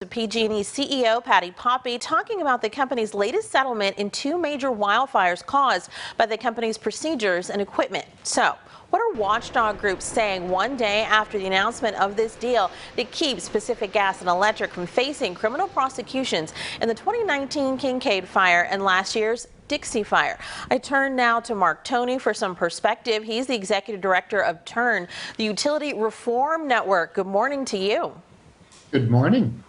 PG&E CEO Patti Poppe talking about the company's latest settlement in two major wildfires caused by the company's procedures and equipment. So, what are watchdog groups saying one day after the announcement of this deal that keeps Pacific Gas and Electric from facing criminal prosecutions in the 2019 Kincade fire and last year's Dixie Fire? I turn now to Mark Toney for some perspective. He's the executive director of TURN, the Utility Reform Network. Good morning to you. Good morning.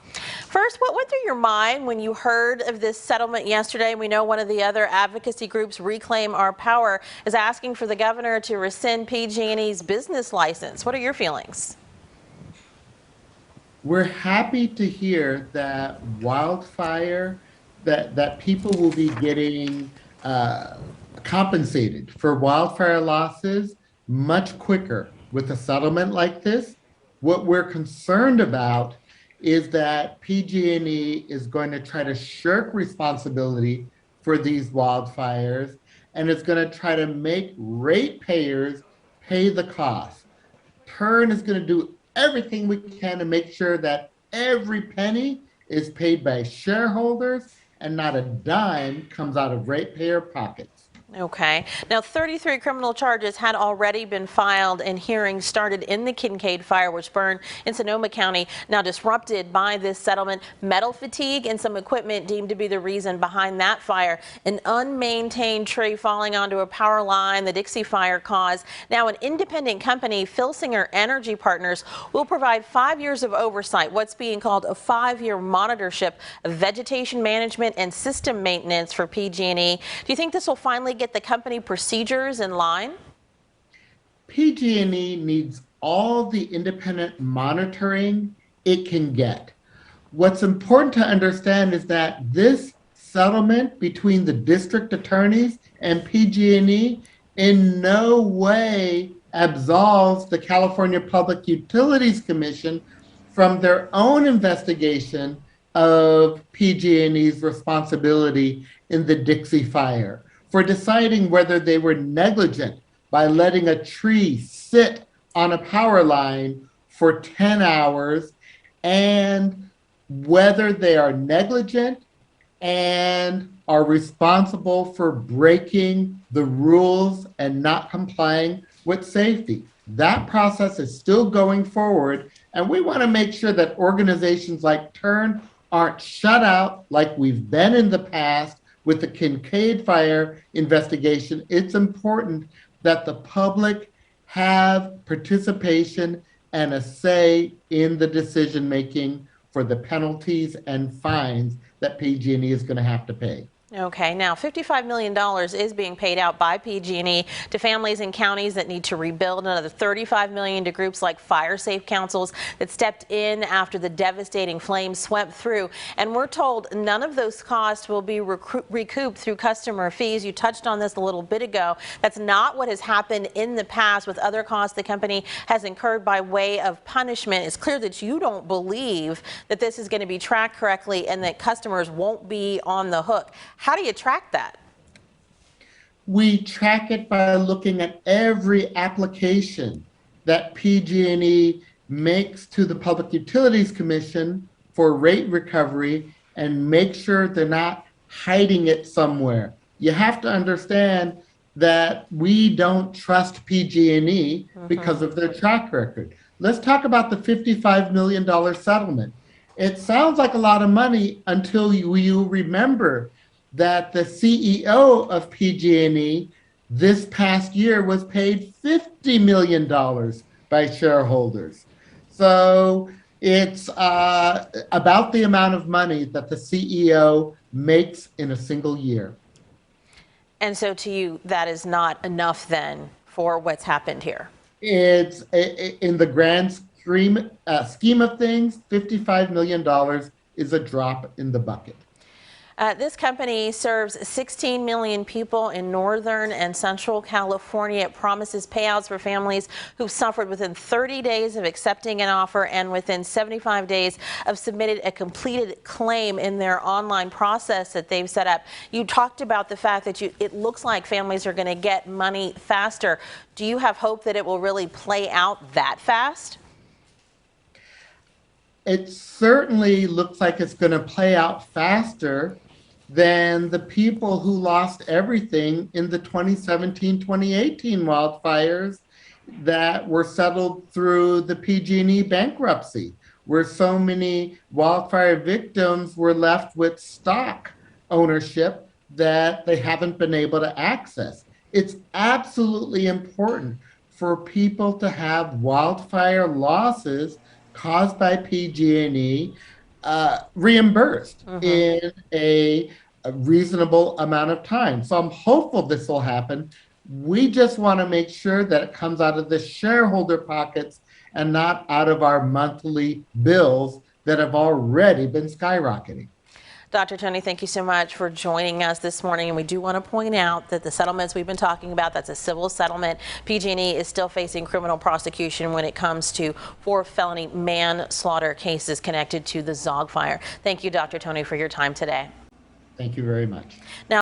First, what went through your mind when you heard of this settlement yesterday? We know one of the other advocacy groups, Reclaim Our Power, is asking for the governor to rescind PG&E's business license. What are your feelings? We're happy to hear that that people will be getting compensated for wildfire losses much quicker with a settlement like this. What we're concerned about is that PG&E is going to try to shirk responsibility for these wildfires, and it's going to try to make ratepayers pay the cost. TURN is going to do everything we can to make sure that every penny is paid by shareholders and not a dime comes out of ratepayer pockets. Okay. Now, 33 criminal charges had already been filed and hearings started in the Kincade fire, which burned in Sonoma County, now disrupted by this settlement. Metal fatigue and some equipment deemed to be the reason behind that fire. An unmaintained tree falling onto a power line, the Dixie Fire caused. Now, an independent company, Filsinger Energy Partners, will provide 5 years of oversight, what's being called a 5-year monitorship of vegetation management and system maintenance for PG&E. Do you think this will finally get the company procedures in line? PG&E needs all the independent monitoring it can get. What's important to understand is that this settlement between the district attorneys and PG&E in no way absolves the California Public Utilities Commission from their own investigation of PG&E's responsibility in the Dixie Fire, for deciding whether they were negligent by letting a tree sit on a power line for 10 hours, and whether they are negligent and are responsible for breaking the rules and not complying with safety. That process is still going forward, and we want to make sure that organizations like TURN aren't shut out like we've been in the past with the Kincade Fire investigation. It's important that the public have participation and a say in the decision making for the penalties and fines that PG&E is going to have to pay. Okay, now $55 million is being paid out by PG&E to families in counties that need to rebuild. Another $35 million to groups like Fire Safe Councils that stepped in after the devastating flames swept through. And we're told none of those costs will be recouped through customer fees. You touched on this a little bit ago. That's not what has happened in the past with other costs the company has incurred by way of punishment. It's clear that you don't believe that this is going to be tracked correctly and that customers won't be on the hook. How do you track that? We track it by looking at every application that PG&E makes to the Public Utilities Commission for rate recovery and make sure they're not hiding it somewhere. You have to understand that we don't trust PG&E because of their track record. Let's talk about the $55 million settlement. It sounds like a lot of money until you remember that the CEO of PG&E this past year was paid $50 million by shareholders. So it's about the amount of money that the CEO makes in a single year. And so to you, that is not enough then for what's happened here? It's in the grand scheme of things, $55 million is a drop in the bucket. This company serves 16 million people in northern and central California. It promises payouts for families who've suffered within 30 days of accepting an offer and within 75 days of submitted a completed claim in their online process that they've set up. You talked about the fact that it looks like families are going to get money faster. Do you have hope that it will really play out that fast? It certainly looks like it's going to play out faster than the people who lost everything in the 2017-2018 wildfires that were settled through the PG&E bankruptcy, where so many wildfire victims were left with stock ownership that they haven't been able to access. It's absolutely important for people to have wildfire losses caused by PG&E reimbursed in a reasonable amount of time. So I'm hopeful this will happen. We just want to make sure that it comes out of the shareholder pockets and not out of our monthly bills that have already been skyrocketing. Dr. Tony, thank you so much for joining us this morning. And we do want to point out that the settlements we've been talking about, that's a civil settlement. PG&E is still facing criminal prosecution when it comes to 4 felony manslaughter cases connected to the Zogg fire. Thank you, Dr. Tony, for your time today. Thank you very much. Now,